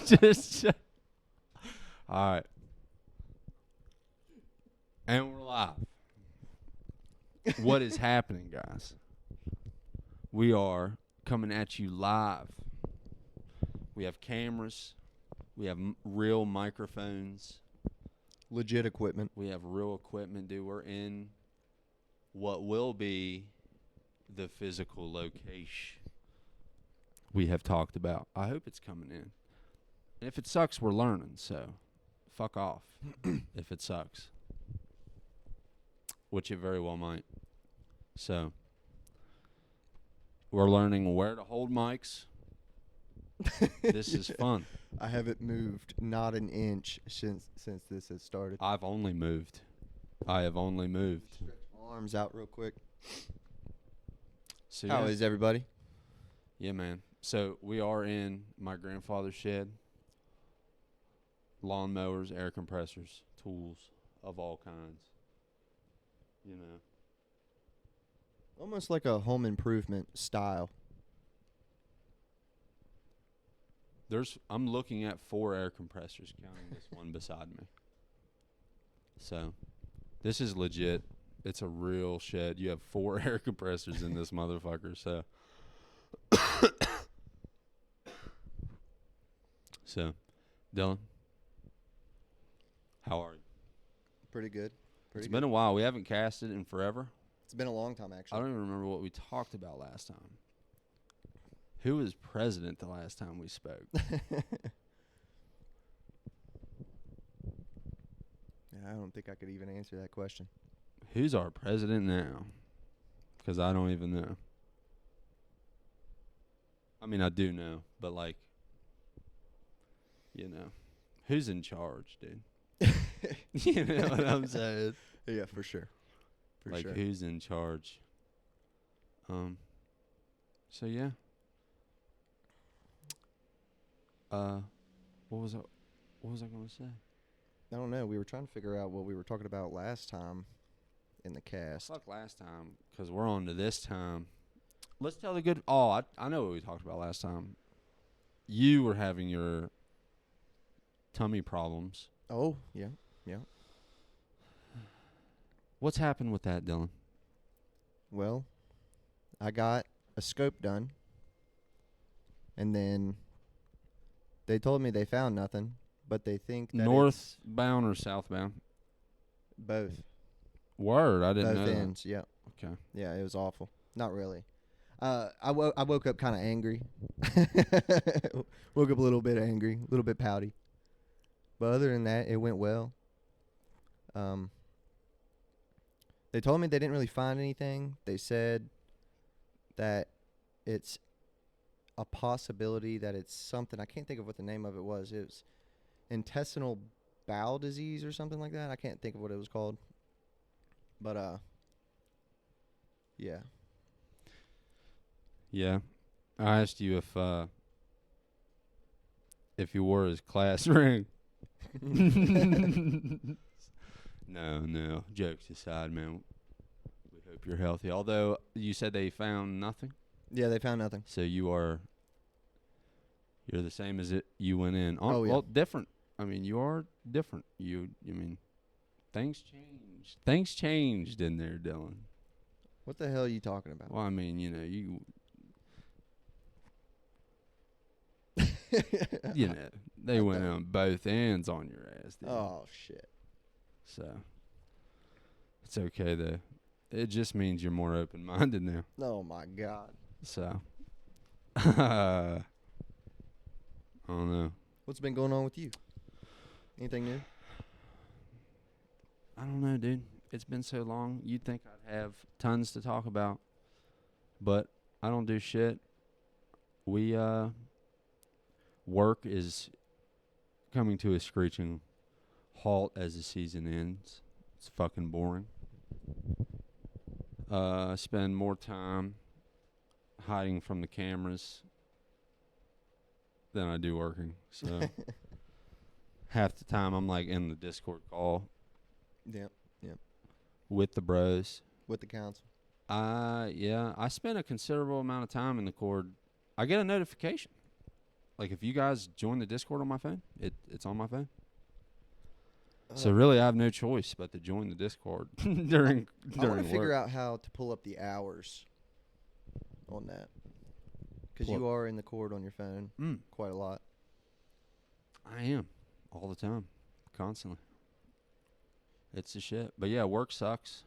Just all right. And we're live. What is happening, guys? We are coming at you live. We have cameras. We have real microphones. Legit equipment. We have real equipment, dude. We're in what will be the physical location we have talked about. I hope it's coming in. And if it sucks, we're learning, so fuck off if it sucks. Which it very well might. So, we're learning where to hold mics. This is fun. I haven't moved not an inch since this has started. I have only moved. Stretch my arms out real quick. So How is everybody? Yeah, man. So we are in my grandfather's shed. Lawnmowers, air compressors, tools of all kinds. You know. Almost like a home improvement style. I'm looking at 4 air compressors, counting this one beside me. So, this is legit. It's a real shed. You have 4 air compressors in this motherfucker. So, Dylan, how are you? Pretty good. It's been a while. We haven't casted in forever. It's been a long time, I actually. don't even remember what we talked about last time. Who was president the last time we spoke? Yeah, I don't think I could even answer that question. Who's our president now? Because I don't even know. I mean, I do know, but like, you know, who's in charge, dude? You know what I'm saying? Yeah, for sure. Like, who's in charge? So yeah. What was I gonna say? I don't know. We were trying to figure out what we were talking about last time in the cast. Fuck last time, because we're on to this time. Let's tell the good. Oh, I know what we talked about last time. You were having your tummy problems. Oh, yeah. What's happened with that, Dylan? Well, I got a scope done, and then they told me they found nothing, but they think that Northbound or southbound? both. Word, I didn't know Both that. ends, yeah. Okay. Yeah, it was awful. Not really. I woke up kind of angry. Woke up a little bit angry, a little bit pouty. But other than that, it went well. They told me they didn't really find anything. They said that it's a possibility that it's something. I can't think of what the name of it was. It was intestinal bowel disease or something like that. I can't think of what it was called. But, yeah. Yeah. I asked you if you wore his class ring. No. Jokes aside, man. We hope you're healthy. Although you said they found nothing. Yeah, they found nothing. So you're the same as you went in. Oh, yeah. Well, different. I mean, you are different. You mean, things changed. Things changed in there, Dylan. What the hell are you talking about? Well, I mean, you know, you know, they went on both ends on your ass, dude. Oh, shit. So, it's okay, though. It just means you're more open-minded now. Oh, my God. So, I don't know. What's been going on with you? Anything new? I don't know, dude. It's been so long. You'd think I'd have tons to talk about, but I don't do shit. We, work is coming to a screeching halt as the season ends. It's fucking boring. I spend more time hiding from the cameras than I do working. So half the time I'm like in the Discord call Yep. with the bros. With the council. Yeah, I spend a considerable amount of time in the Cord. I get a notification. Like if you guys join the Discord on my phone, it's on my phone. So Oh. really, I have no choice but to join the Discord during I want to work. figure out how to pull up the hours on that. Because Pull you are in the cord on your phone Mm, quite a lot. I am all the time, constantly. It's the shit. But yeah, work sucks.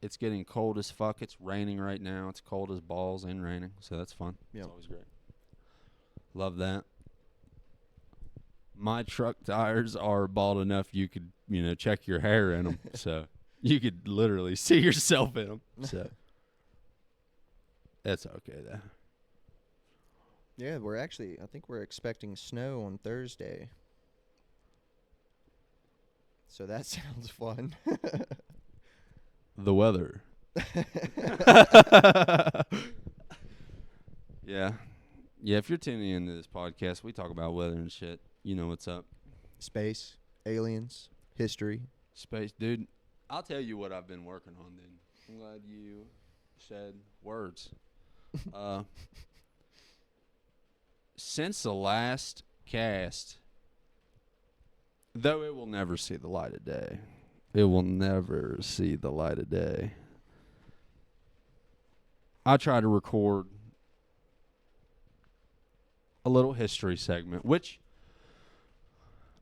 It's getting cold as fuck. It's raining right now. It's cold as balls and raining, so that's fun. Yep. It's always great. Love that. My truck tires are bald enough you could, check your hair in them. So you could literally see yourself in them. So that's okay though. Yeah, I think we're expecting snow on Thursday. So that sounds fun. The weather. Yeah. Yeah, if you're tuning into this podcast, we talk about weather and shit. You know what's up. Space, aliens, history. Space, dude. I'll tell you what I've been working on, dude. I'm glad you said words. Since the last cast, though it will never see the light of day. It will never see the light of day. I try to record a little history segment, which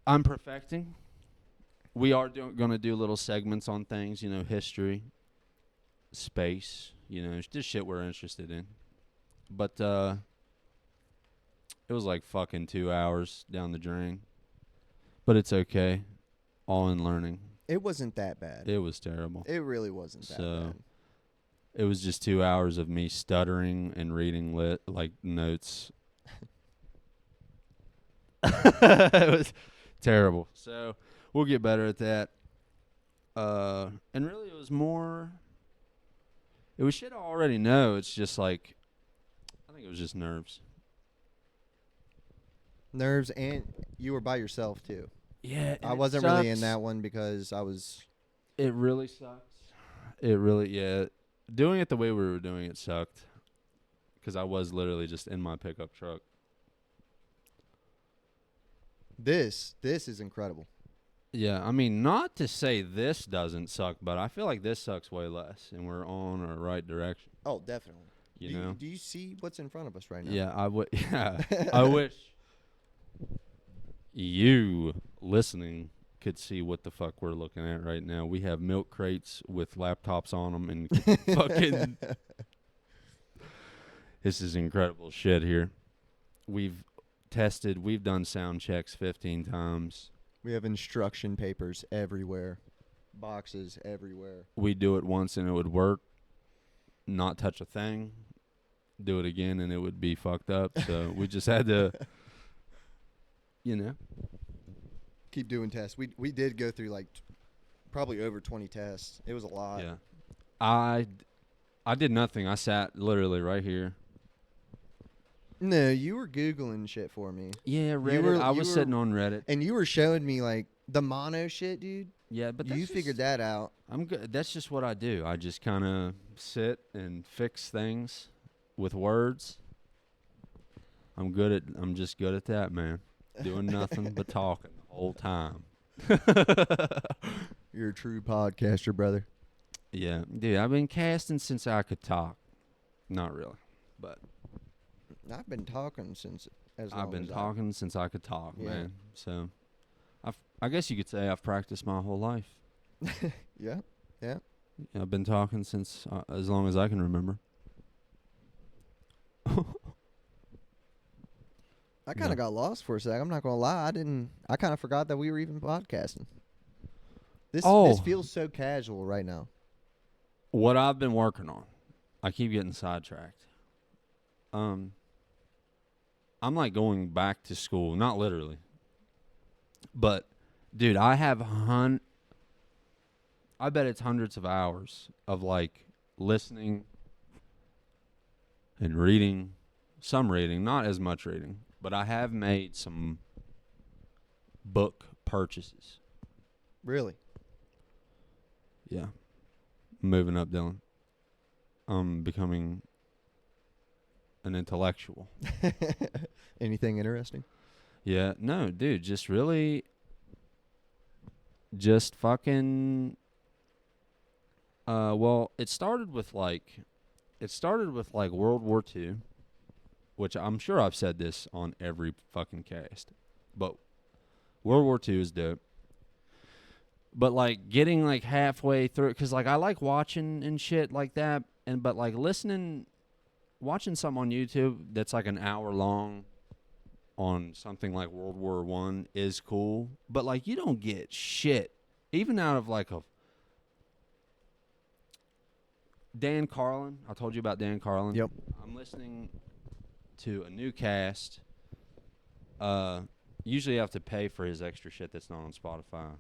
I'm perfecting. We are going to do little segments on things, history, space, just shit we're interested in. But it was like fucking 2 hours down the drain. But it's okay. All in learning. It wasn't that bad. It was terrible. It really wasn't that bad. It was just 2 hours of me stuttering and reading notes. It was terrible. So we'll get better at that. And really it was shit I already know. It's just like, I think it was just nerves. Nerves, and you were by yourself too. Yeah. I wasn't really in that one because I was... It really sucks. It really, yeah. Doing it the way we were doing it sucked. Because I was literally just in my pickup truck. This is incredible. Yeah, I mean, not to say this doesn't suck, but I feel like this sucks way less, and we're on our right direction. Oh, definitely. You know? Do you see what's in front of us right now? Yeah, I would. Yeah, I wish you listening could see what the fuck we're looking at right now. We have milk crates with laptops on them, and fucking. This is incredible shit here. We've done sound checks 15 times. We have instruction papers everywhere, boxes everywhere. We do it once and it would work, not touch a thing. Do it again and it would be fucked up. So we just had to, keep doing tests. We did go through probably over 20 tests. It was a lot. Yeah. I did nothing. I sat literally right here. No, you were Googling shit for me. Yeah, Reddit. I was sitting on Reddit. And you were showing me the mono shit, dude. Yeah, but you figured that out. I'm good. That's just what I do. I just kind of sit and fix things with words. I'm just good at that, man. Doing nothing but talking the whole time. You're a true podcaster, brother. Yeah, dude, I've been casting since I could talk. Not really, but I've been talking since since I could talk, Yeah. man. So, I guess you could say I've practiced my whole life. Yeah. Yeah, I've been talking since as long as I can remember. I kind of got lost for a sec. I'm not gonna lie. I kind of forgot that we were even podcasting. This feels so casual right now. What I've been working on, I keep getting sidetracked. I'm like going back to school, not literally, but dude, I have I bet it's hundreds of hours of listening and reading, some reading, not as much reading, but I have made some book purchases. Really? Yeah. Moving up, Dylan. I'm becoming an intellectual. Anything interesting? Yeah, no, dude, just really, just fucking. Well, it started with like World War II, which I'm sure I've said this on every fucking cast, but World War II is dope. But like getting like halfway through, because like I like watching and shit like that, but like watching something on YouTube that's like an hour long on something like World War One is cool. But like you don't get shit even out of like a Dan Carlin. I told you about Dan Carlin. Yep. I'm listening to a new cast. Usually I have to pay for his extra shit that's not on Spotify,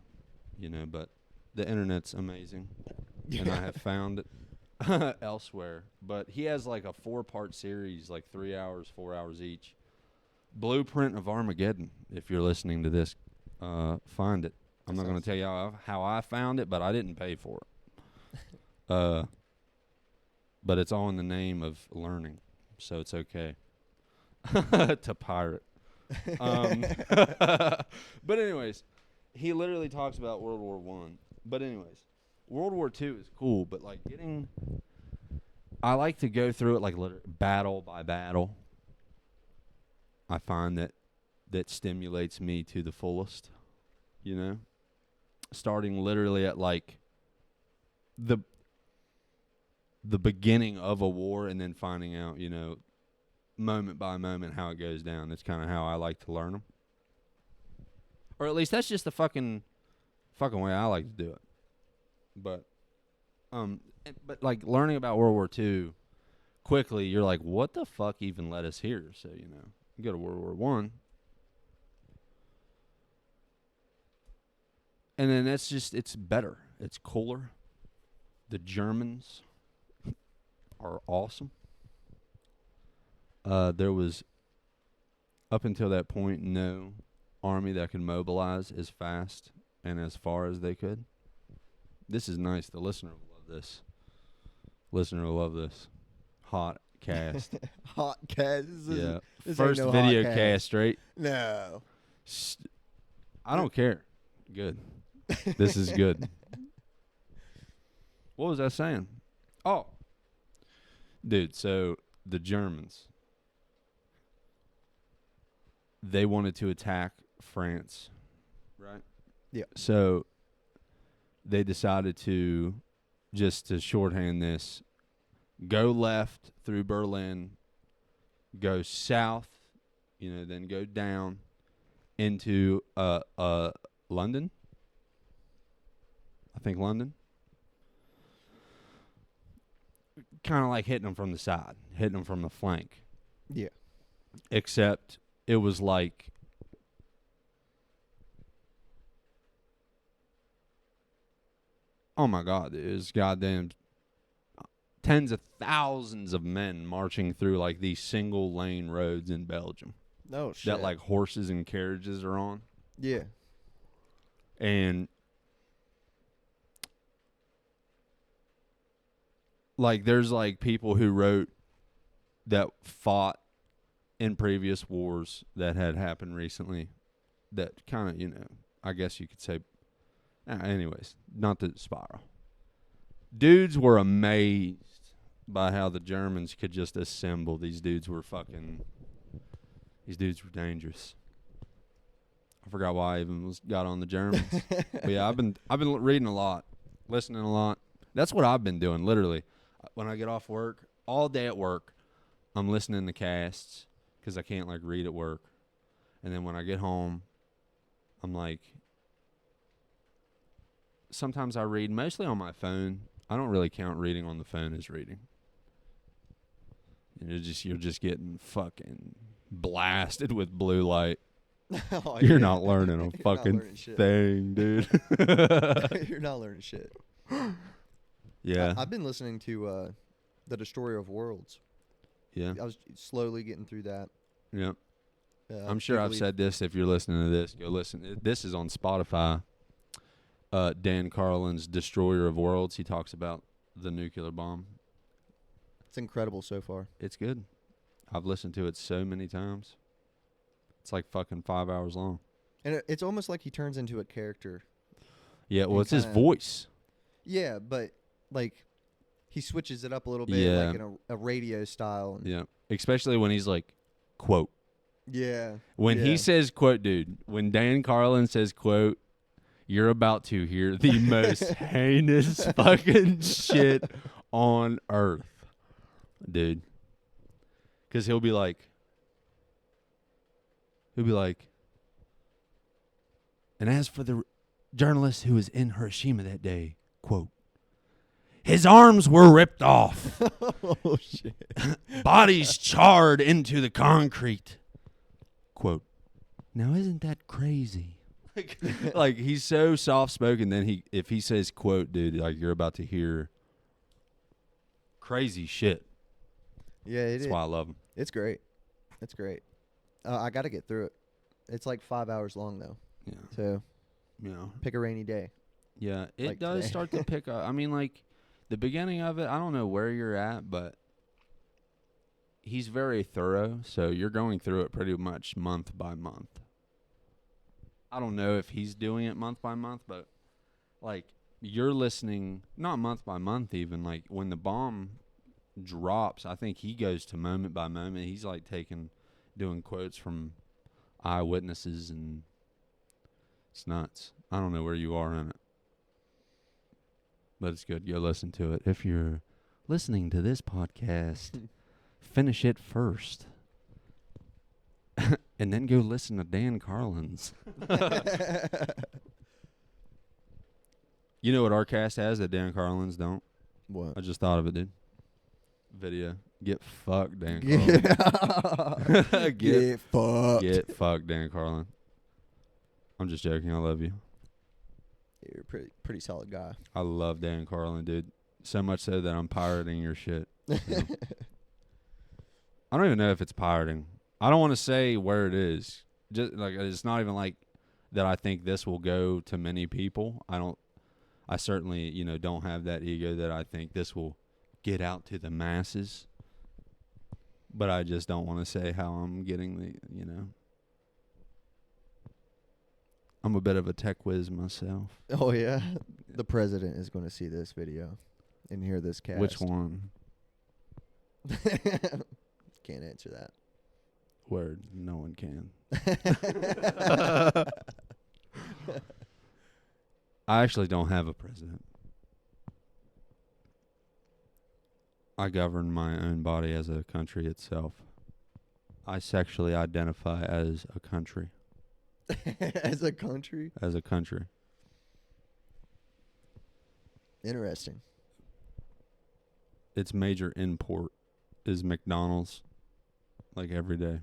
but the internet's amazing. And I have found it elsewhere. But he has like a 4-part series, like 3 hours, 4 hours each. Blueprint of Armageddon. If you're listening to this, find it. I'm not going to tell you how I found it, but I didn't pay for it. But it's all in the name of learning, so it's okay to pirate. But anyways, he literally talks about World War One. But anyways, World War II is cool, but like I like to go through it like battle by battle. I find that stimulates me to the fullest, starting literally at like the beginning of a war and then finding out, moment by moment how it goes down. That's kind of how I like to learn them. Or at least that's just the fucking way I like to do it. But like learning about World War II quickly, you're like, what the fuck even led us here? So, you go to World War One. And then it's better. It's cooler. The Germans are awesome. There was, up until that point, no army that could mobilize as fast and as far as they could. This is nice. The listener will love this. Hot cast. Hot cast. This First ain't no video hot cast, right? No. I don't care. Good. This is good. What was I saying? Oh. Dude, so the Germans, they wanted to attack France, right? Yeah. So they decided to, just to shorthand this, go left through Berlin, go south, then go down into London. I think London. Kind of like hitting them from the side, hitting them from the flank. Yeah. Except it was like oh my God, it was goddamn tens of thousands of men marching through like these single lane roads in Belgium. No shit. That like horses and carriages are on. Yeah. And like there's like people who wrote that fought in previous wars that had happened recently that kind of, I guess you could say, anyways, not to spiral. Dudes were amazed by how the Germans could just assemble. These dudes were dangerous. I forgot why I even got on the Germans. But yeah, I've been reading a lot, listening a lot. That's what I've been doing, literally. When I get off work, all day at work, I'm listening to casts because I can't like read at work. And then when I get home, I'm like, sometimes I read mostly on my phone. I don't really count reading on the phone as reading. You're just getting fucking blasted with blue light. Oh, You're yeah. not learning a fucking thing, dude. You're not learning shit. Yeah. I've been listening to The Destroyer of Worlds. Yeah. I was slowly getting through that. Yeah. I'm sure I've said this. If you're listening to this, go listen. This is on Spotify. Dan Carlin's Destroyer of Worlds. He talks about the nuclear bomb. It's incredible so far. It's good. I've listened to it so many times. It's like fucking 5 hours long. And it's almost like he turns into a character. Yeah, well, And it's his kinda- voice. Yeah, but like he switches it up a little bit, Yeah. like in a radio style. And Yeah, especially when he's like, quote. yeah. When Yeah. he says quote, dude, when Dan Carlin says quote, you're about to hear the most heinous fucking shit on earth, dude. Because he'll be like, and as for the journalist who was in Hiroshima that day, quote, his arms were ripped off, Oh shit. bodies charred into the concrete, quote. Now isn't that crazy? Like he's so soft spoken. Then if he says quote, dude, like you're about to hear crazy shit. Yeah, That's why I love him. it's great. It's great. I got to get through it. It's like 5 hours long though, Yeah, so yeah, pick a rainy day. yeah. It Like does today. start to pick up. I mean, like the beginning of it. I don't know where you're at, but he's very thorough. So you're going through it pretty much month by month. I don't know if he's doing it month by month, but like you're listening, not month by month even, like when the bomb drops, I think he goes to moment by moment. He's like doing quotes from eyewitnesses, and it's nuts. I don't know where you are in it, but it's good. Go listen to it. If you're listening to this podcast, finish it first. And then go listen to Dan Carlin's. You know what our cast has that Dan Carlin's don't? What? I just thought of it, dude. Video. Get fucked, Dan Carlin. Yeah. Get fucked. Get fucked, Dan Carlin. I'm just joking. I love you. You're a pretty solid guy. I love Dan Carlin, dude. So much so that I'm pirating your shit. So. I don't even know if it's pirating. I don't want to say where it is. Just like it's not even like that. I think this will go to many people. I certainly, don't have that ego that I think this will get out to the masses. But I just don't want to say how I'm getting I'm a bit of a tech whiz myself. Oh yeah. The president is going to see this video and hear this cast. Which one? Can't answer that. Word. No one can. I actually don't have a president. I govern my own body as a country itself. I sexually identify as a country. As a country? As a country. Interesting. Its major import is McDonald's. Like every day.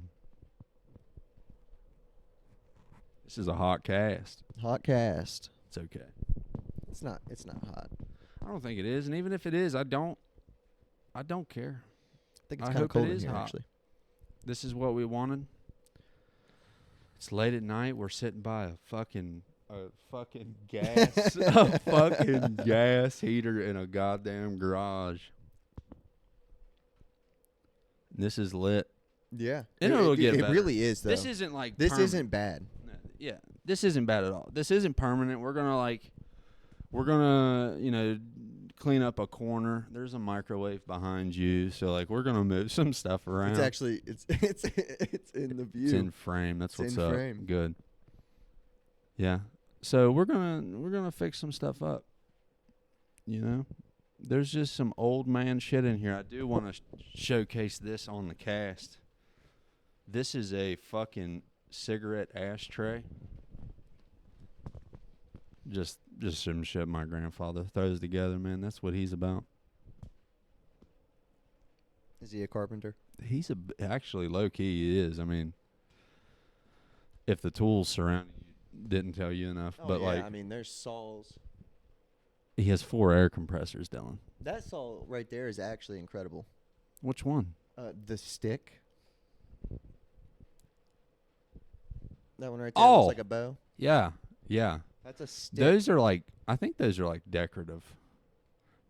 This is a hot cast. Hot cast. It's okay. It's not hot. I don't think it is, and even if it is, I don't care. I think it's I kind of hope it cold in is here hot. actually. This is what we wanted. It's late at night. We're sitting by a fucking gas a fucking gas heater in a goddamn garage. This is lit. Yeah. And it'll get it better. really is though. This isn't like This permanent. isn't bad. No, yeah, this isn't bad at all. This isn't permanent. We're gonna clean up a corner. There's a microwave behind you, so like we're gonna move some stuff around. It's actually it's in the view. It's in frame. That's It's what's in up. frame. Good. Yeah. So we're gonna fix some stuff up. There's just some old man shit in here. I do want to showcase this on the cast. This is a fucking cigarette ashtray. Just some shit my grandfather throws together, man. That's what he's about. Is he a carpenter? He's actually low key. He is. I mean, if the tools surrounding you didn't tell you enough, but like I mean, there's saws. he has 4 air compressors, Dylan. That saw right there is actually incredible. Which one? The stick. That one right there Oh. looks like a bow. Yeah. That's a stick. Those are like, I think those are like decorative.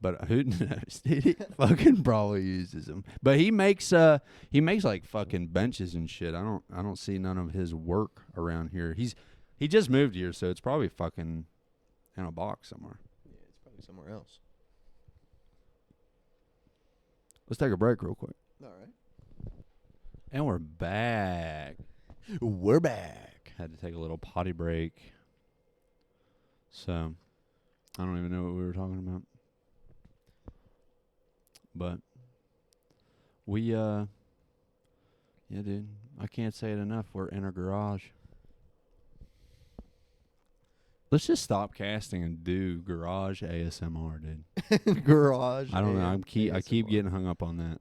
But who knows? Dude, he fucking probably uses them. But he makes like fucking benches and shit. I don't see none of his work around here. He just moved here, so it's probably fucking in a box somewhere. Yeah, it's probably somewhere else. Let's take a break real quick. All right. And we're back. We're back. Had to take a little potty break. So, I don't even know what we were talking about. But yeah, dude, I can't say it enough. We're in a garage. Let's just stop casting and do garage ASMR, dude. Garage. I don't know. I keep ASMR. getting hung up on that.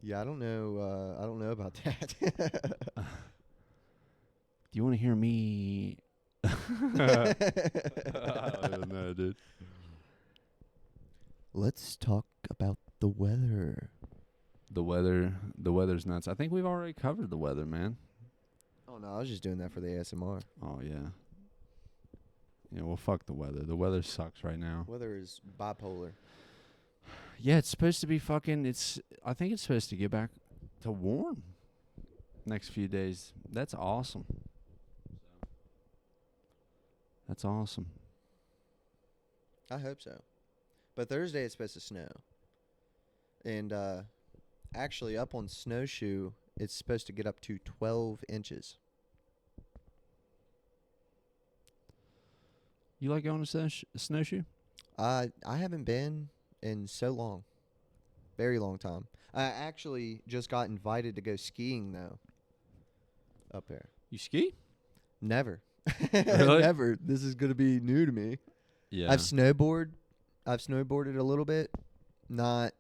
Yeah, I don't know. I don't know about that. Do you want to hear me? I don't know, dude. Let's talk about the weather. The weather's nuts. I think we've already covered the weather, man. Oh no, I was just doing that for the ASMR. Oh yeah. Yeah, well, fuck the weather. The weather sucks right now. Weather is bipolar. Yeah, it's supposed to be fucking. I think it's supposed to get back to warm next few days. That's awesome. That's awesome. I hope so. But Thursday it's supposed to snow. And actually up on Snowshoe, it's supposed to get up to 12 inches. You like going to snowshoe? I haven't been in so long. Very long time. I actually just got invited to go skiing though. Up there. You ski? Never. Really? Never. This is going to be new to me. Yeah. I've snowboarded a little bit. Not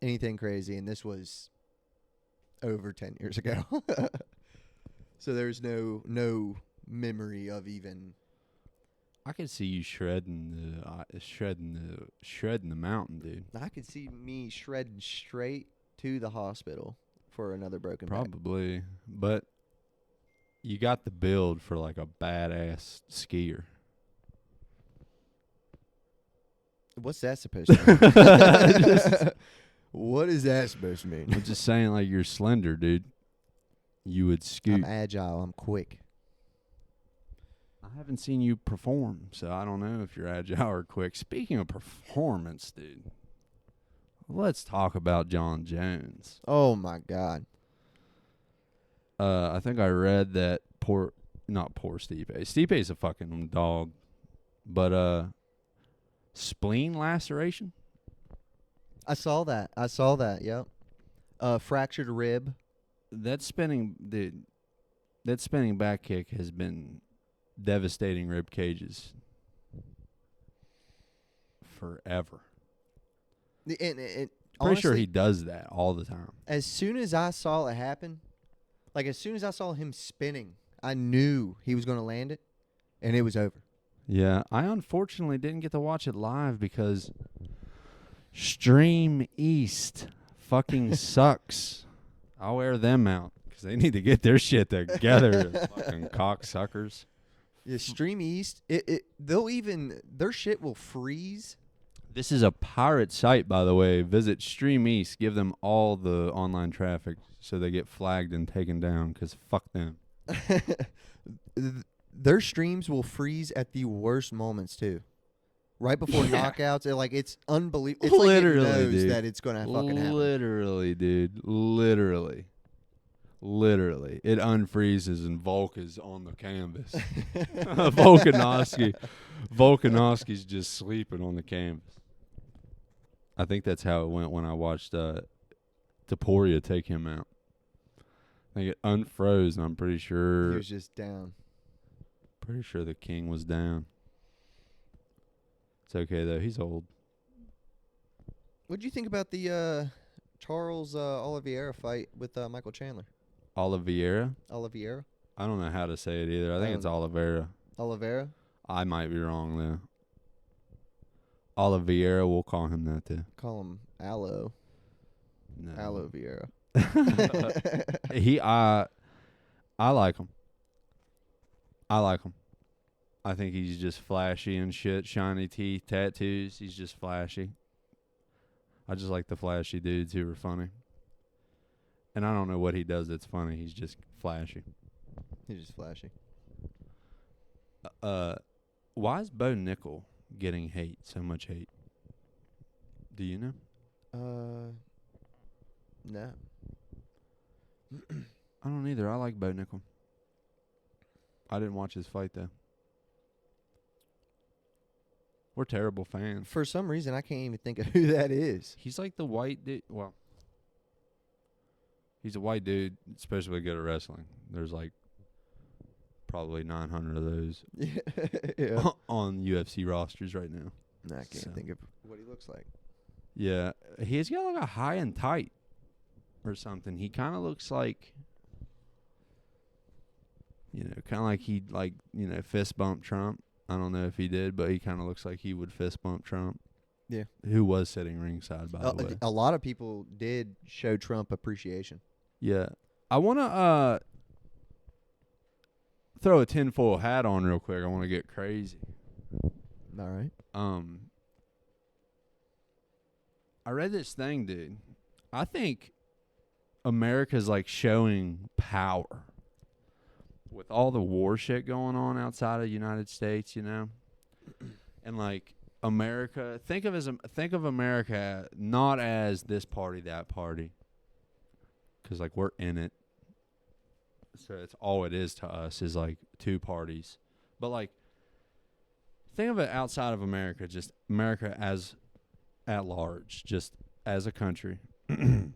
anything crazy, and this was over 10 years ago. So there's no memory of even. I could see you shredding the mountain, dude. I could see me shredding straight to the hospital for another broken back. Probably, but you got the build for like a badass skier. What's that supposed to mean? What is that supposed to mean? I'm just saying, like, you're slender, dude. You would scoot. I'm agile. I'm quick. I haven't seen you perform, so I don't know if you're agile or quick. Speaking of performance, dude, let's talk about John Jones. Oh my God. I think I read that not poor Stipe. Stipe's a fucking dog, but spleen laceration. I saw that. Yep. Fractured rib. That spinning back kick has been devastating rib cages forever. And Pretty sure honestly, he does that all the time. as soon as I saw it happen, like as soon as I saw him spinning, I knew he was going to land it, and it was over. Yeah, I unfortunately didn't get to watch it live because Stream East fucking sucks. I'll wear them out because they need to get their shit together, fucking cocksuckers. Yeah, Stream East, their shit will freeze. This is a pirate site, by the way. Visit Stream East. Give them all the online traffic so they get flagged and taken down because fuck them. Their streams will freeze at the worst moments too. Right before knockouts, it's unbelievable. It's Literally, like it knows dude. that it's gonna fucking happen. Literally, dude. Literally. It unfreezes and Volk is on the canvas. Volkanovski's just sleeping on the canvas. I think that's how it went when I watched Taporia take him out. I think it unfroze, and I'm pretty sure. He was just down. Pretty sure the king was down. It's okay though. He's old. What'd you think about the Charles Oliveira fight with Michael Chandler? Oliveira? Oliveira? I don't know how to say it either. I think it's Oliveira. Oliveira? I might be wrong though. Oliveira, we'll call him that too. Call him Aloe. No. Aloe Vera. I like him. I think he's just flashy and shit. Shiny teeth, tattoos. He's just flashy. I just like the flashy dudes who are funny. And I don't know what he does that's funny. He's just flashy. He's just flashy. Why is Bo Nickel getting so much hate? Do you know? No. I don't either. I like Bo Nickel. I didn't watch his fight though. We're terrible fans. For some reason, I can't even think of who that is. He's like the white dude. Well, he's a white dude, especially good at wrestling. There's like probably 900 of those Yeah. on UFC rosters right now. Nah, I can't So. think of what he looks like. Yeah, he's got like a high and tight or something. He kind of looks like, kind of like he'd fist bump Trump. I don't know if he did, but he kind of looks like he would fist bump Trump. Yeah. Who was sitting ringside, by the way. A lot of people did show Trump appreciation. Yeah. I want to throw a tinfoil hat on real quick. I want to get crazy. All right. I read this thing, dude. I think America's like showing power with all the war shit going on outside of the United States, and like America. Think of America not as this party, that party, because like we're in it. So it's all it is to us is like two parties, but like think of it outside of America, just America as at large, just as a country. And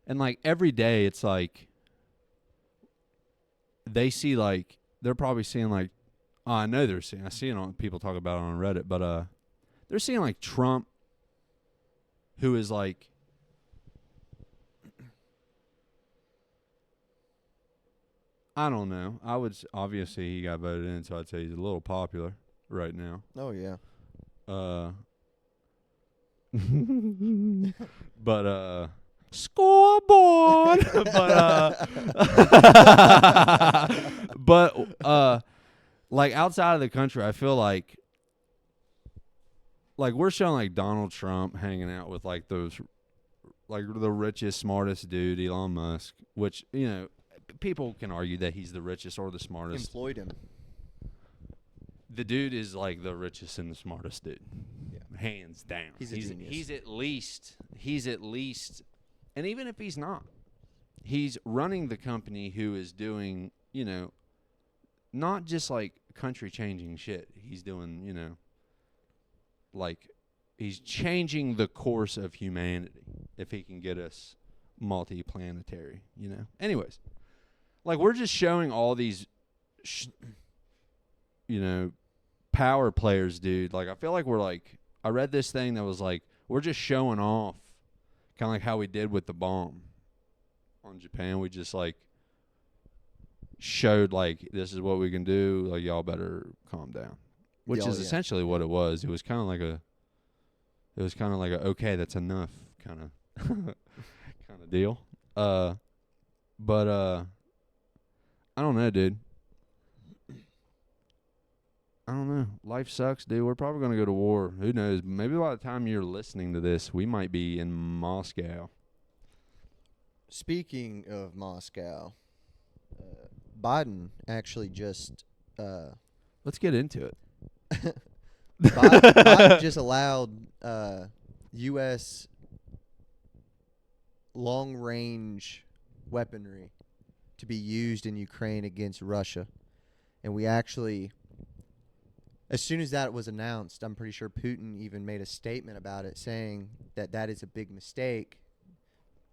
like every day it's like they see like they're probably seeing like I know they're seeing I see it on people talk about it on Reddit, but they're seeing like Trump, who is like I don't know. Obviously he got voted in, so I'd say he's a little popular right now. Oh yeah. But scoreboard. but like outside of the country, I feel like we're showing like Donald Trump hanging out with like those like the richest, smartest dude, Elon Musk, which people can argue that he's the richest or the smartest. Employed him. The dude is like the richest and the smartest dude. Yeah. Hands down. He's a genius. He's at least, and even if he's not, he's running the company who is doing, not just like country changing shit. He's doing, like he's changing the course of humanity if he can get us multi-planetary, Anyways, like we're just showing all these, power players, dude. Like I feel like we're like, I read this thing that was like, we're just showing off, kind of like how we did with the bomb on Japan. We just like showed like this is what we can do. Like y'all better calm down, which is essentially what it was. It was kind of like a okay, that's enough kind of deal. But I don't know, dude. I don't know. Life sucks, dude. We're probably going to go to war. Who knows? Maybe by the time you're listening to this, we might be in Moscow. Speaking of Moscow, Biden actually just Let's get into it. Biden just allowed U.S. long-range weaponry to be used in Ukraine against Russia. And we actually, as soon as that was announced, I'm pretty sure Putin even made a statement about it, saying that that is a big mistake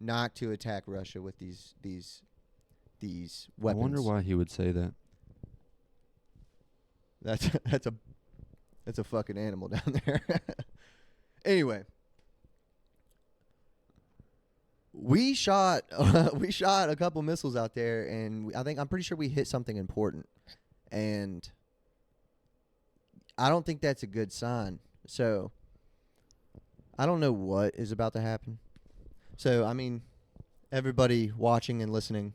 not to attack Russia with these weapons. I wonder why he would say that. That's a fucking animal down there. Anyway, we shot a couple missiles out there, and I'm pretty sure we hit something important, and I don't think that's a good sign. So I don't know what is about to happen. So I mean, everybody watching and listening,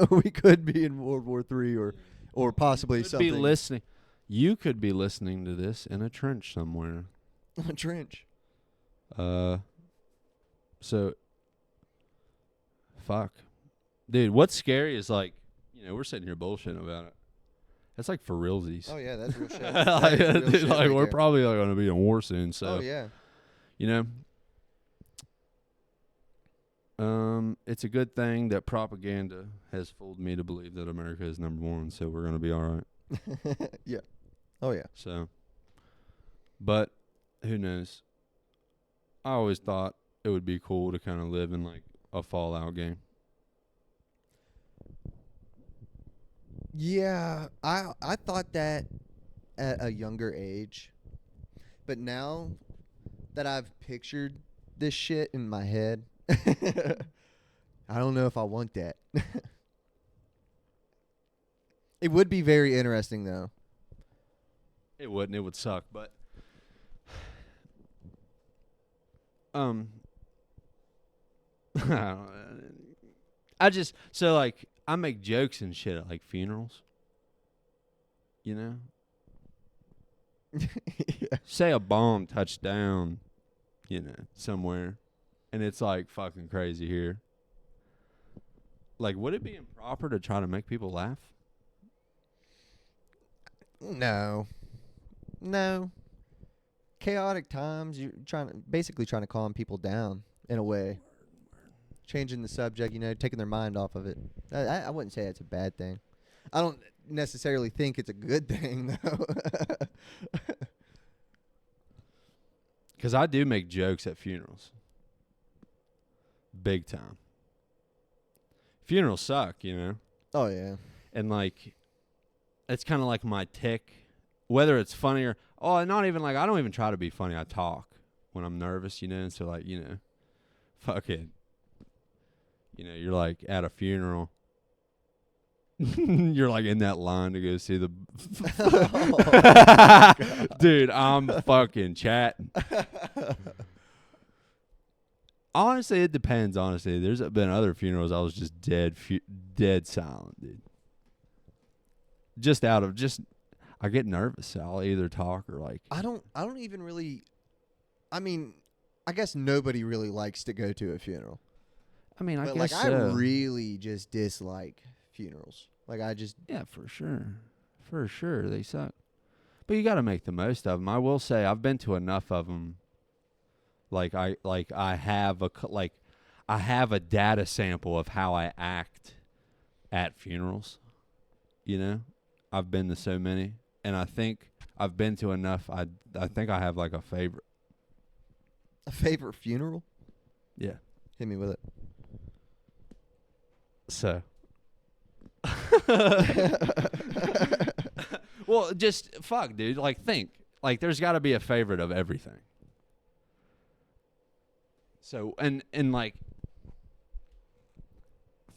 we could be in World War III or possibly Could something. be listening. You could be listening to this in a trench somewhere. A trench. So, fuck. Dude, what's scary is like, we're sitting here bullshitting about it. That's like for realsies. Oh yeah, that's real shit. Like, That is real dude, shit like right we're there. probably going to be in war soon. So, Oh yeah. It's a good thing that propaganda has fooled me to believe that America is number one. So we're going to be all right. Yeah. Oh yeah. So, but who knows? I always thought it would be cool to kind of live in like a Fallout game. Yeah, I thought that at a younger age, but now that I've pictured this shit in my head, I don't know if I want that. It would be very interesting though. It wouldn't. It would suck. But I just so like I make jokes and shit at like funerals. You know, Yeah. say a bomb touched down, somewhere, and it's like fucking crazy here. Like, would it be improper to try to make people laugh? No. Chaotic times. You're basically trying to calm people down in a way. Changing the subject, taking their mind off of it. I wouldn't say it's a bad thing. I don't necessarily think it's a good thing though. Because I do make jokes at funerals. Big time. Funerals suck, Oh yeah. And like, it's kind of like my tick. Whether it's funny or, not even like, I don't even try to be funny. I talk when I'm nervous, and so like, fucking, you're like at a funeral. You're like in that line to go see the dude, I'm fucking chatting. Honestly, it depends. Honestly, there's been other funerals I was just dead silent, dude. I get nervous. So I'll either talk or like. I don't even really. I mean, I guess nobody really likes to go to a funeral. I mean, I But guess like, so. I really just dislike funerals. Like, I just. Yeah, for sure, they suck. But you got to make the most of them. I will say, I've been to enough of them. I have a data sample of how I act at funerals. I've been to so many, and I think I've been to enough. I think I have like a favorite. A favorite funeral? Yeah. Hit me with it. So. Well, just fuck, dude. Like, think. Like, there's got to be a favorite of everything. So, and like,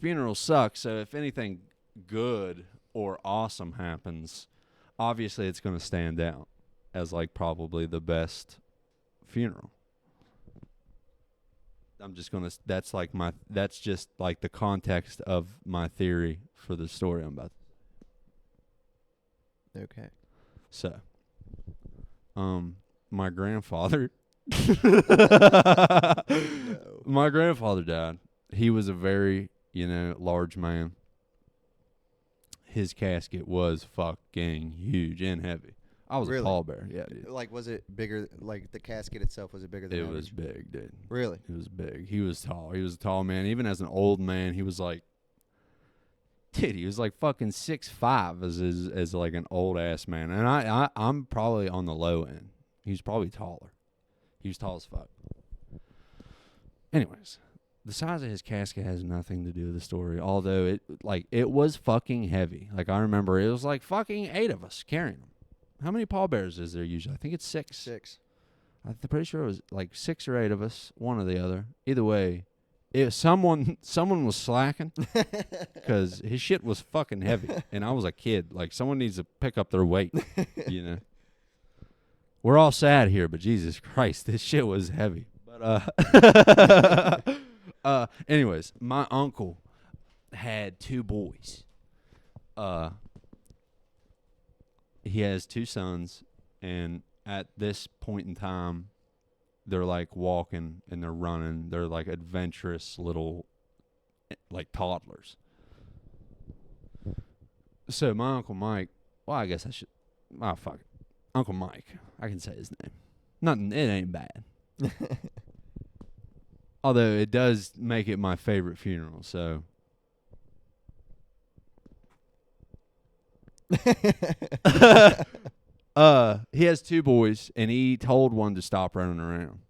funerals suck. So, if anything good or awesome happens, obviously it's going to stand out as like probably the best funeral. That's just like the context of my theory for the story I'm about to. Okay. So, my grandfather, my grandfather died. He was a very, large man. His casket was fucking huge and heavy. I was Really? a pallbearer. Yeah, dude. Like, was it bigger? Like, the casket itself, was it bigger than It average? was big, dude. Really? It was big. He was tall. He was a tall man. Even as an old man, he was like, dude, he was like fucking 6'5" as like an old ass man. And I'm probably on the low end. He was probably taller. He was tall as fuck. Anyways, the size of his casket has nothing to do with the story. Although it was fucking heavy. Like, I remember it was like fucking 8 of us carrying him. How many pallbearers is there usually? I think it's 6. 6. I'm pretty sure it was like 6 or 8 of us, one or the other. Either way, someone was slacking because his shit was fucking heavy, and I was a kid. Like, someone needs to pick up their weight, We're all sad here, but Jesus Christ, this shit was heavy. But anyways, my uncle, had 2 boys. He has 2 sons, and at this point in time, they're like walking and they're running. They're like adventurous little, like toddlers. So my Uncle Mike, well, I guess I should, oh, fuck it. Uncle Mike, I can say his name. Nothing, it ain't bad. Although it does make it my favorite funeral, so. He has 2 boys, and he told one to stop running around.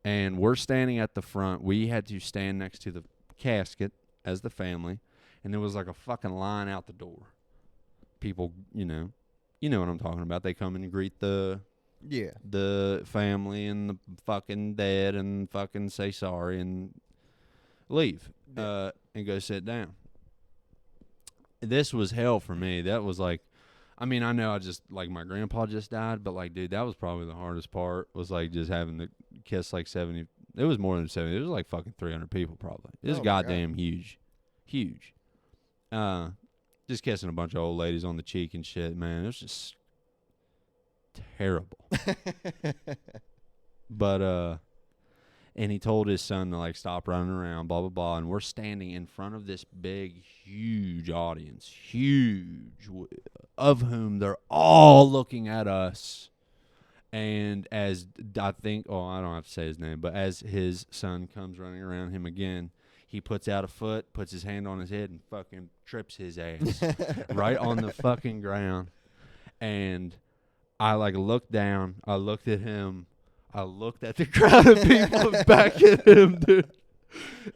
And we're standing at the front. We had to stand next to the casket as the family, and there was like a fucking line out the door. People, you know what I'm talking about. They come and greet the family and the fucking dead and fucking say sorry and leave, and go sit down. This was hell for me. That was like, I mean, I know like my grandpa just died, but like, dude, that was probably the hardest part, was like just having to kiss like 70. It was more than 70. It was like fucking 300 people probably. It was goddamn huge. Huge. Just kissing a bunch of old ladies on the cheek and shit, man. It was just terrible. But, and he told his son to like stop running around, blah, blah, blah. And we're standing in front of this big, huge audience, of whom they're all looking at us. And as I think, I don't have to say his name, but as his son comes running around him again, he puts out a foot, puts his hand on his head, and fucking trips his ass right on the fucking ground. And I like looked down, I looked at him, I looked at the crowd of people back at him, dude.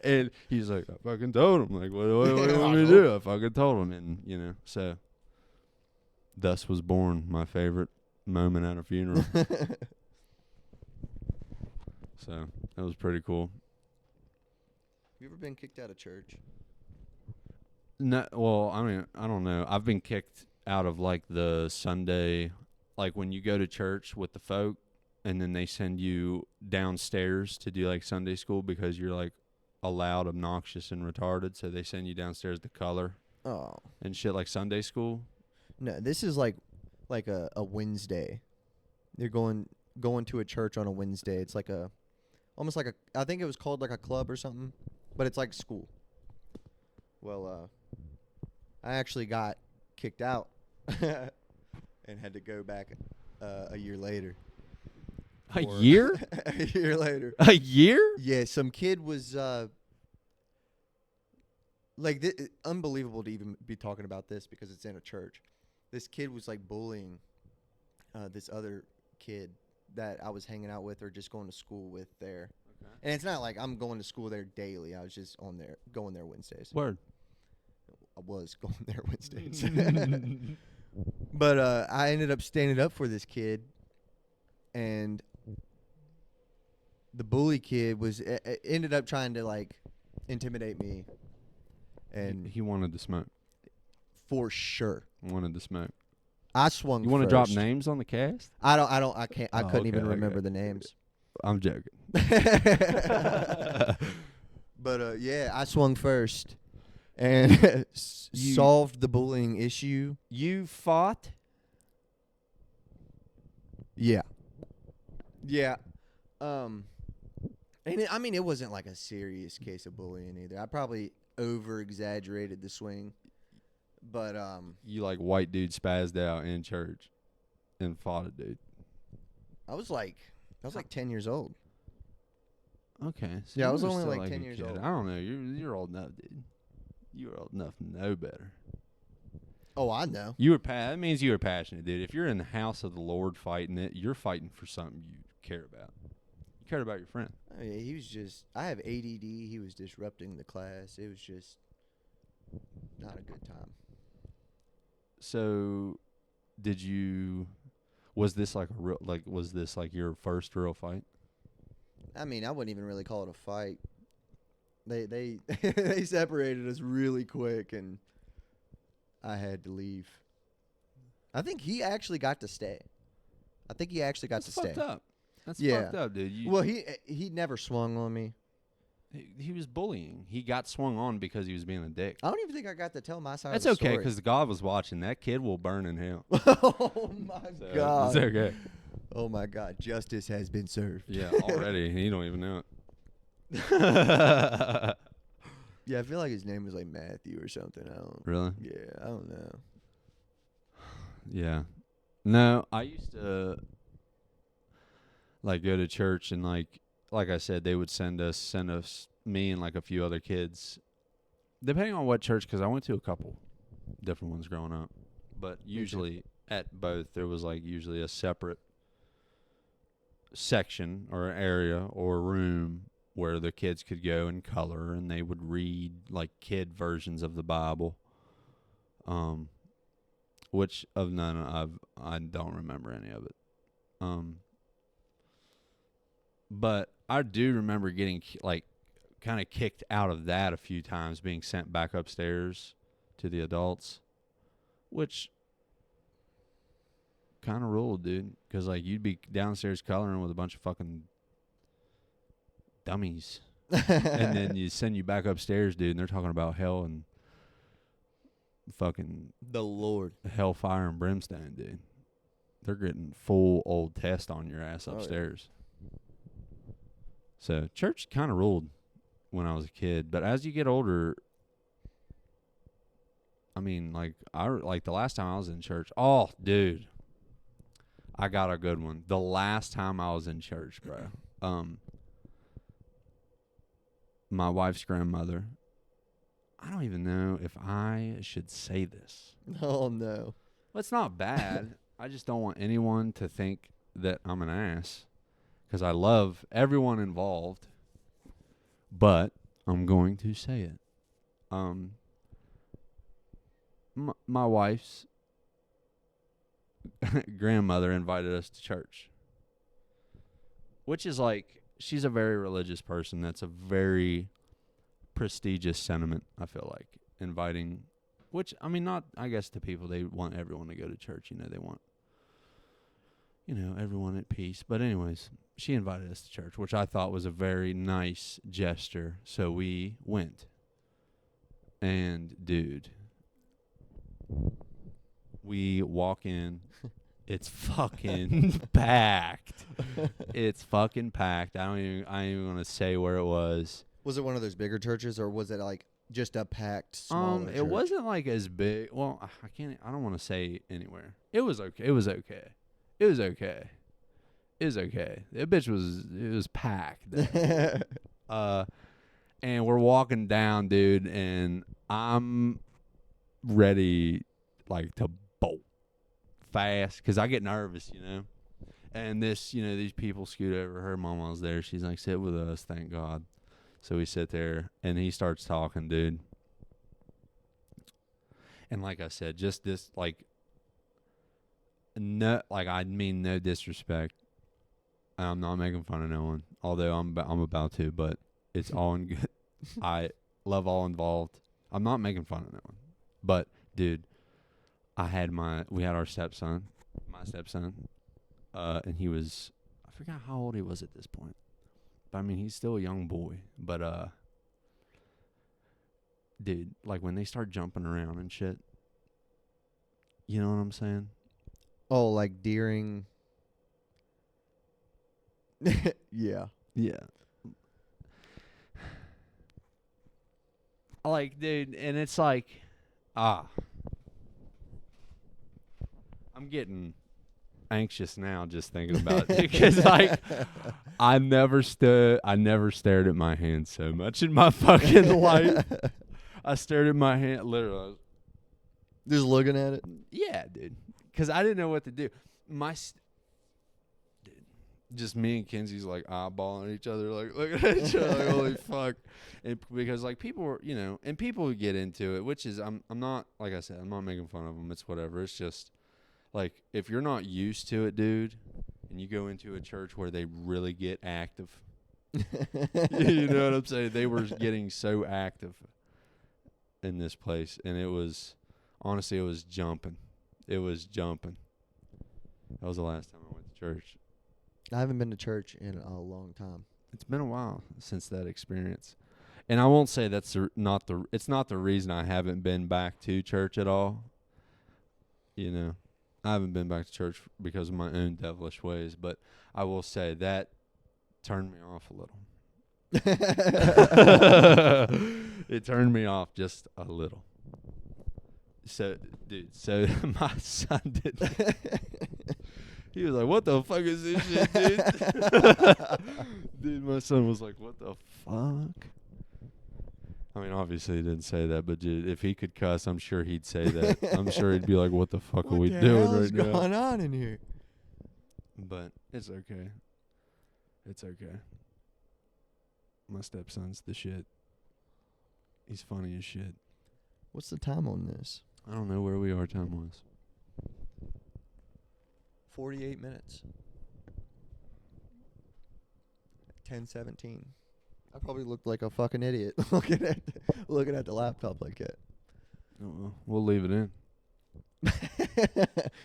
And he's like, I fucking told him. Like, what do you want me to do? I fucking told him. And, so thus was born my favorite moment at a funeral. So that was pretty cool. You ever been kicked out of church? No, well, I mean, I don't know. I've been kicked out of like the Sunday, like when you go to church with the folk, and then they send you downstairs to do like Sunday school because you're like loud, obnoxious, and retarded. So they send you downstairs to color. Oh. And shit like Sunday school. No, this is like a Wednesday. You're going to a church on a Wednesday. It's like almost like I think it was called like a club or something, but it's like school. Well, I actually got kicked out and had to go back a year later. A year? A year later. A year? Yeah, some kid was unbelievable to even be talking about this because it's in a church. This kid was like bullying this other kid that I was hanging out with or just going to school with there. Okay. And it's not like I'm going to school there daily. I was just going there Wednesdays. Word. I was going there Wednesdays. But I ended up standing up for this kid, and the bully kid ended up trying to like intimidate me, and he wanted to smoke. For sure. Wanted to smoke. I swung. You want to drop names on the cast? I can't. I couldn't even remember the names. I'm joking. But yeah, I swung first and solved the bullying issue. You fought? Yeah. Yeah. And it wasn't like a serious case of bullying either. I probably over exaggerated the swing. But you like white dude spazzed out in church and fought a dude. I was like 10 years old. Okay. So yeah, I was only like 10 years old. I don't know. You're old enough, dude. You were old enough to know better. Oh, I know. That means you were passionate, dude. If you're in the house of the Lord fighting it, you're fighting for something you care about. You cared about your friend. Oh, yeah, he was just. I have ADD. He was disrupting the class. It was just not a good time. So, was this like your first real fight? I mean, I wouldn't even really call it a fight. They they separated us really quick, and I had to leave. I think he actually got to stay. That's fucked up. That's yeah. fucked up, dude. Well, he never swung on me, He was bullying. He got swung on because he was being a dick. I don't even think I got to tell my side That's of the okay, story. because God was watching. That kid will burn in hell. Oh, my So, God. it's okay. Oh, my God. Justice has been served. Yeah, already. He don't even know it. Yeah, I feel like his name was like Matthew or something. I don't. Really? Yeah, I don't know. Yeah. No, I used to like go to church and like I said, they would send us me and like a few other kids, depending on what church, because I went to a couple different ones growing up, but usually at both there was like usually a separate section or area or room where the kids could go and color, and they would read like kid versions of the Bible. Which of none I don't remember any of it. But I do remember getting like kind of kicked out of that a few times, being sent back upstairs to the adults, which kind of ruled, dude. Because like you'd be downstairs coloring with a bunch of fucking dummies, and then you send you back upstairs, dude, and they're talking about hell and fucking The Lord. hellfire and brimstone, dude. They're getting full Old Test on your ass Oh, yeah. upstairs. So church kind of ruled when I was a kid, but as you get older, I mean, like the last time I was in church. Oh, dude, I got a good one. The last time I was in church, bro. My wife's grandmother. I don't even know if I should say this. Oh, no. Well, it's not bad. I just don't want anyone to think that I'm an ass, because I love everyone involved. But I'm going to say it. My wife's grandmother invited us to church, which is like, she's a very religious person. That's a very prestigious sentiment, I feel like, inviting, which, I mean, not, I guess, to people, they want everyone to go to church, they want, everyone at peace. But anyways, she invited us to church, which I thought was a very nice gesture, so we went. And, dude, we walk in, it's fucking packed. It's fucking packed. I ain't even gonna say where it was. Was it one of those bigger churches, or was it like just a packed smaller church? It wasn't like as big. Well, I don't want to say anywhere. It was okay. It was okay. It was okay. It was okay. It was packed. And we're walking down, dude, and I'm ready like to bolt fast because I get nervous, And these people scoot over. Her mama was there. She's like, sit with us, thank God. So we sit there, and he starts talking, dude. And like I said, just this, like, I mean no disrespect. I'm not making fun of no one, although I'm about to, but it's all in good. I love all involved. I'm not making fun of no one. But, dude, we had our stepson, my stepson, and he was, I forgot how old he was at this point. But, I mean, he's still a young boy. But, dude, like when they start jumping around and shit, you know what I'm saying? Oh, like during. Yeah. Yeah. Like, dude, and it's like, I'm getting anxious now just thinking about it because, like, I never stared at my hand so much in my fucking life. I stared at my hand, literally. Just looking at it. Yeah, dude, because I didn't know what to do. Just me and Kenzie's like eyeballing each other, like looking at each other, like holy fuck. And because like people were, and people would get into it, which is I'm not, like I said, I'm not making fun of them. It's whatever. It's just like if you're not used to it, dude, and you go into a church where they really get active, you know what I'm saying? They were getting so active in this place, and it was honestly, it was jumping. It was jumping. That was the last time I went to church. I haven't been to church in a long time. It's been a while since that experience. And I won't say that's it's not the reason I haven't been back to church at all. You know, I haven't been back to church because of my own devilish ways, but I will say that turned me off a little. It turned me off just a little. So, dude, my son did. He was like, "What the fuck is this shit, dude?" Dude, my son was like, "What the fuck?" I mean, obviously he didn't say that, but dude, if he could cuss, I'm sure he'd say that. I'm sure he'd be like, "What the fuck are we doing right now?" What's going on in here? But it's okay. It's okay. My stepson's the shit. He's funny as shit. What's the time on this? I don't know where we are time-wise. 48 minutes. 10:17. I probably looked like a fucking idiot looking at the laptop like that. Oh, well, we'll leave it in.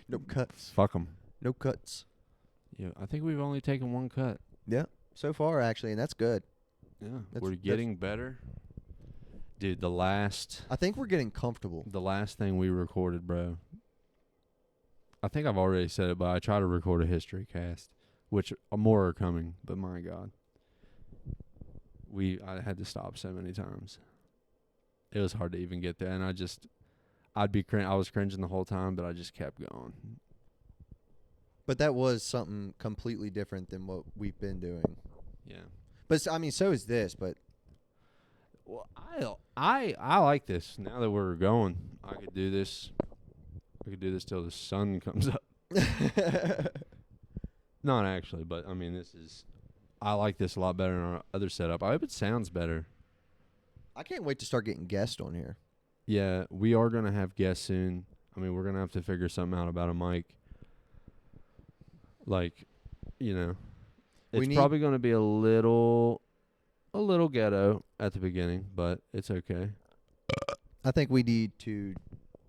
No cuts. Fuck 'em. No cuts. Yeah, I think we've only taken one cut. Yeah, so far actually, and that's good. Yeah, That's- we're getting better. Dude, the last I think we're getting comfortable. thing we recorded, bro. I think I've already said it, but I try to record a history cast, which more are coming, but my God. I had to stop so many times. It was hard to even get there, and I was cringing the whole time, but I just kept going. But that was something completely different than what we've been doing. Yeah. But I mean, so is this. But Well, I like this. Now that we're going, I could do this. I could do this till the sun comes up. Not actually, but I mean, I like this a lot better than our other setup. I hope it sounds better. I can't wait to start getting guests on here. Yeah, we are going to have guests soon. I mean, we're going to have to figure something out about a mic. Like, you know, it's probably going to be a little ghetto at the beginning, but it's okay. I think we need to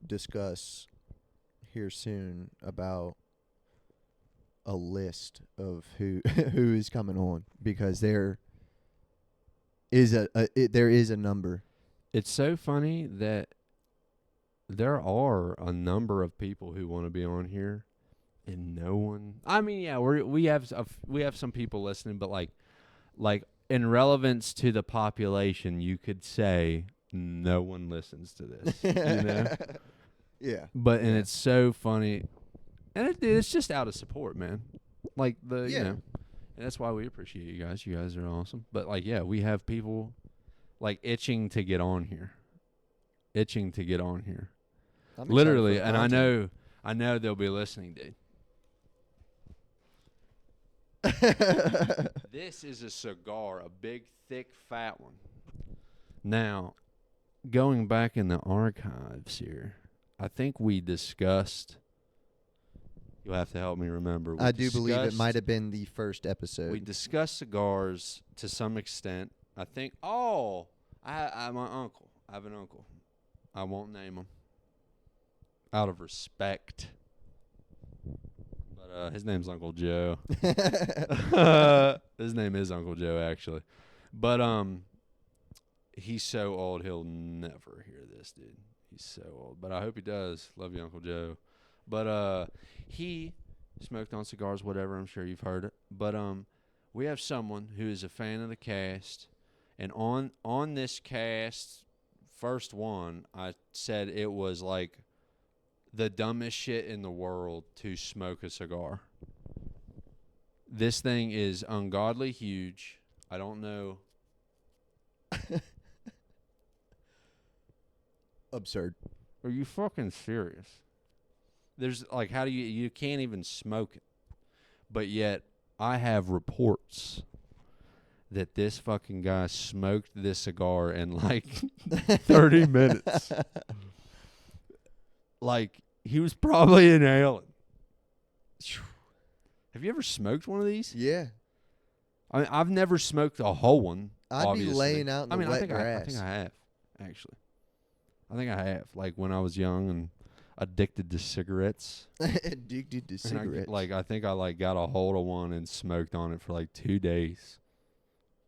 discuss here soon about a list of who is coming on, because there is a number. It's so funny that there are a number of people who want to be on here, and no one. I mean, yeah, we have some people listening, but like in relevance to the population, you could say no one listens to this. You know? Yeah. But and it's so funny, and it's just out of support, man. Like you know, and that's why we appreciate you guys. You guys are awesome. But like, yeah, we have people like itching to get on here. Literally, and I know they'll be listening, dude. This is a cigar, a big, thick, fat one. Now, going back in the archives here, I think we discussed. You'll have to help me remember. I do believe it might have been the first episode. We discussed cigars to some extent. I think. Oh, my uncle. I have an uncle. I won't name him out of respect. But his name's Uncle Joe. His name is Uncle Joe, actually. But he's so old he'll never hear this, dude. He's so old. But I hope he does. Love you, Uncle Joe. But he smoked on cigars, whatever. I'm sure you've heard it. But we have someone who is a fan of the cast. And on this cast, first one, I said it was like the dumbest shit in the world to smoke a cigar. This thing is ungodly huge. I don't know. Absurd. Are you fucking serious? There's like, how do you can't even smoke it. But yet I have reports that this fucking guy smoked this cigar in like 30 minutes. Like, he was probably inhaling. Have you ever smoked one of these? Yeah. I mean, I've never smoked a whole one. I'd obviously. be laying out in the wet grass. I think I have, actually. I think I have. Like, when I was young and addicted to cigarettes. Addicted to cigarettes. I think I got a hold of one and smoked on it for like 2 days.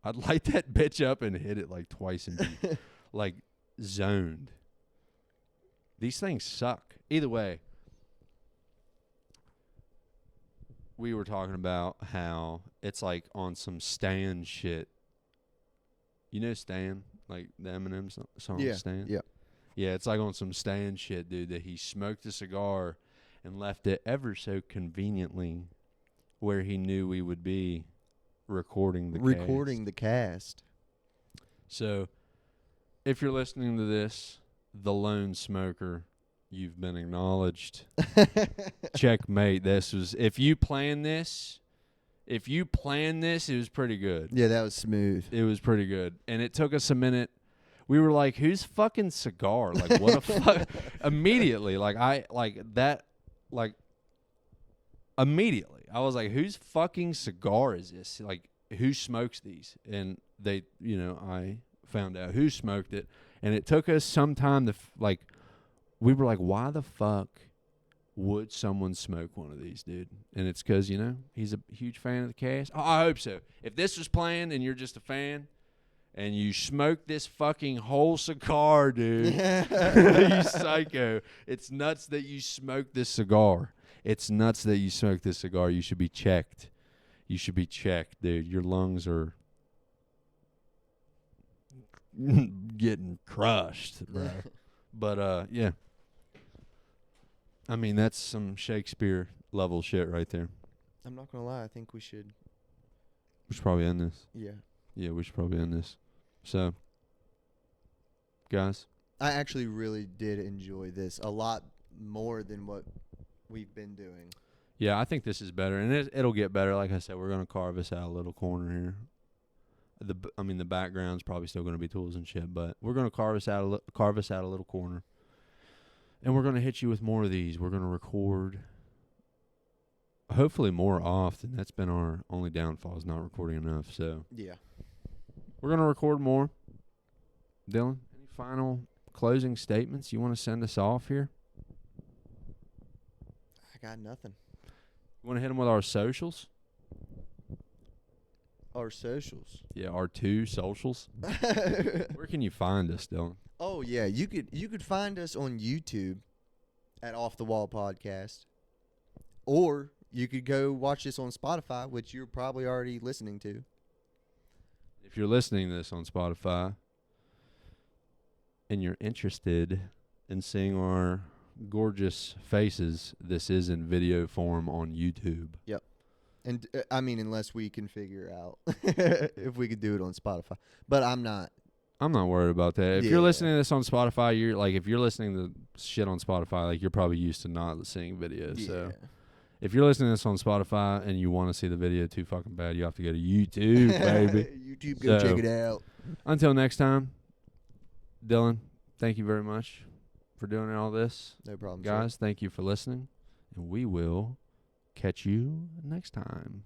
I'd light that bitch up and hit it like twice and be like zoned. These things suck. Either way, we were talking about how it's like on some Stan shit. You know Stan? Like the Eminem song Yeah. Stan? Yeah. Yeah, it's like on some Stan shit, dude, that he smoked a cigar and left it ever so conveniently where he knew we would be recording the cast. The cast. So, if you're listening to this, the lone smoker, you've been acknowledged. Checkmate. This was if you planned this, it was pretty good. Yeah, that was smooth. It was pretty good. And it took us a minute. We were like, whose fucking cigar? Like, what a fuck? Immediately, immediately. I was like, whose fucking cigar is this? Like, who smokes these? And they, I found out who smoked it. And it took us some time to, we were like, why the fuck would someone smoke one of these, dude? And it's because, he's a huge fan of the cast. I hope so. If this was playing and you're just a fan and you smoke this fucking whole cigar, dude, you psycho. It's nuts that you smoke this cigar. It's nuts that you smoke this cigar. You should be checked. You should be checked, dude. Your lungs are getting crushed, bro. But, yeah. I mean, that's some Shakespeare level shit right there. I'm not gonna lie. I think we should. We should probably end this. Yeah. Yeah, we should probably end this. So, guys. I actually really did enjoy this a lot more than what we've been doing. Yeah, I think this is better, and it'll get better. Like I said, we're gonna carve us out a little corner here. The background's probably still gonna be tools and shit, but we're gonna carve us out a little corner, and we're gonna hit you with more of these. We're gonna record, hopefully more often. That's been our only downfall, is not recording enough. So Yeah. we're gonna record more. Dylan, any final closing statements you want to send us off here? I got nothing. You want to hit them with our socials? Our socials. Yeah, our 2 socials. Where can you find us, Dylan? Oh yeah, you could find us on YouTube at Off the Wall Podcast, or you could go watch this on Spotify, which you're probably already listening to. If you're listening to this on Spotify and you're interested in seeing our gorgeous faces, this is in video form on YouTube. Yep. And I mean, unless we can figure out if we could do it on Spotify, but I'm not worried about that. If Yeah. you're listening to this on Spotify, you're like, if you're listening to shit on Spotify, like, you're probably used to not seeing videos. Yeah. So if you're listening to this on Spotify and you want to see the video too fucking bad, you have to go to YouTube, baby. YouTube, go So- check it out. Until next time, Dylan, thank you very much for doing all this. No problem, Guys, thank you for listening, and we will catch you next time.